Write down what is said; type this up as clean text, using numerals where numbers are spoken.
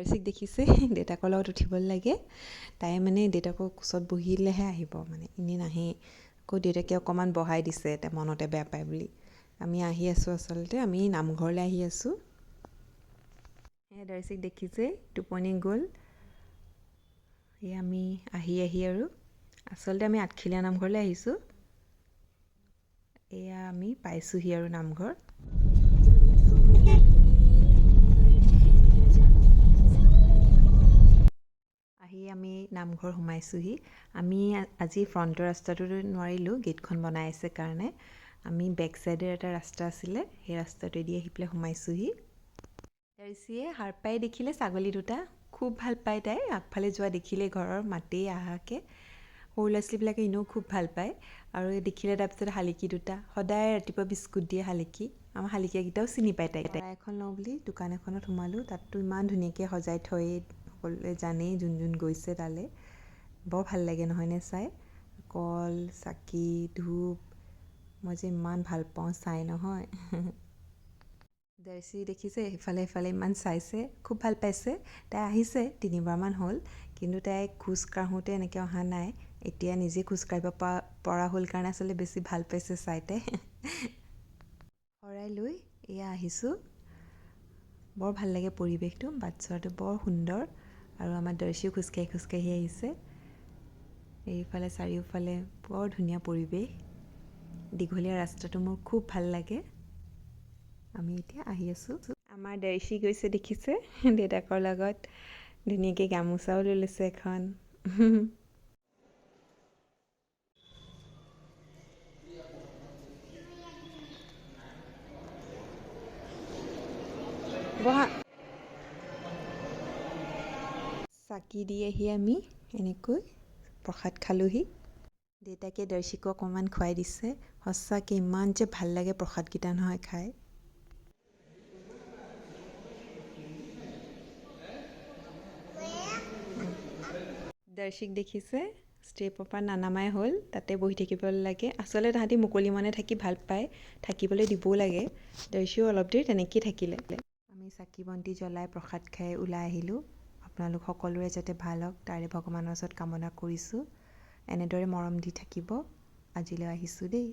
দৰ্শিক দেখিছে দেউতাকৰ লগত উঠিবলৈ লাগে তাই মানে দেউতাকৰ কোচত বহিলেহে আহিব মানে এনেই নাহে আকৌ দেউতাকে অকণমান বহাই দিছে তাই মনতে বেয়া পায় বুলি আমি আহি আছোঁ আচলতে আমি নামঘৰলৈ আহি আছোঁ সেয়া দৰ্শিক দেখিছে টোপনি গ'ল এই আমি আহি আৰু আচলতে আমি আঠখেলীয়া নামঘৰলৈ আহিছোঁ এয়া আমি পাইছোঁহি আৰু নামঘৰ আহি আমি নামঘৰ সোমাইছোঁহি আমি আজি ফ্ৰণ্টৰ ৰাস্তাটো নোৱাৰিলোঁ গেটখন বনাই আছে কাৰণে আমি বেক চাইডে এটা ৰাস্তা আছিলে সেই ৰাস্তাটোৱেদি আহি পেলাই সোমাইছোঁহি দৰ্শিয়ে সাৰ পাই দেখিলে ছাগলী দুটা খুব ভাল পায় তাই আগফালে যোৱা দেখিলে ঘৰৰ মাতেই আহাকৈ সৰু ল'ৰা ছোৱালীবিলাকে এনেও খুব ভাল পায় আৰু দেখিলে তাৰপিছত শালিকি দুটা সদায় ৰাতিপুৱা বিস্কুট দিয়ে শালিকি আমাৰ শালিকাকেইটাও চিনি পায় তাই এখন লওঁ বুলি দোকান এখনত সোমালোঁ তাততো ইমান ধুনীয়াকৈ সজাই থৈ সকলোৱে জানেই যোন গৈছে তালৈ বৰ ভাল লাগে নহয়নে চাই কল চাকি ধূপ মই যে ইমান ভাল পাওঁ চাই নহয় দৰ্শি দেখিছে সিফালে ইমান চাইছে খুব ভাল পাইছে তাই আহিছে 3বাৰমান হ'ল কিন্তু তাই খোজ কাঢ়োঁতে এনেকৈ অহা নাই এতিয়া নিজে খোজকাঢ়িব পৰা হ'ল কাৰণে আচলতে বেছি ভাল পাইছে চাই তাই শৰাই লৈ এয়া আহিছোঁ বৰ ভাল লাগে পৰিৱেশটো বাটচৰাটো বৰ সুন্দৰ আৰু আমাৰ দৰ্শিও খোজকাঢ়ি আহিছে এইফালে চাৰিওফালে বৰ ধুনীয়া পৰিৱেশ দীঘলীয়া ৰাস্তাটো মোৰ খুব ভাল লাগে আমি এতিয়া আহি আছোঁ আমাৰ দৰ্শি গৈছে দেখিছে দেউতাকৰ লগত ধুনীয়াকৈ গামোচাও লৈ লৈছে এখন বহা চাকি দি আহি আমি এনেকৈ প্ৰসাদ খালোঁহি দেউতাকে দৰ্শিকো অকণমান খুৱাই দিছে সঁচাকৈ ইমান যে ভাল লাগে প্ৰসাদকেইটা নহয় খাই দৰ্শিক দেখিছে ষ্টেপৰ পৰা নানামাই হ'ল তাতে বহি থাকিব লাগে আচলতে তাহাঁতি মুকলি মনে থাকি ভাল পায় থাকিবলৈ দিবও লাগে দৰ্শিও অলপ দেৰি তেনেকেই থাকিলে আমি চাকি বন্তি জ্বলাই প্ৰসাদ খাই ওলাই আহিলোঁ আপোনালোক সকলোৰে যাতে ভাল হওক তাৰে ভগৱানৰ ওচৰত কামনা কৰিছোঁ এনেদৰে মৰম দি থাকিব আজিলৈ আহিছোঁ দেই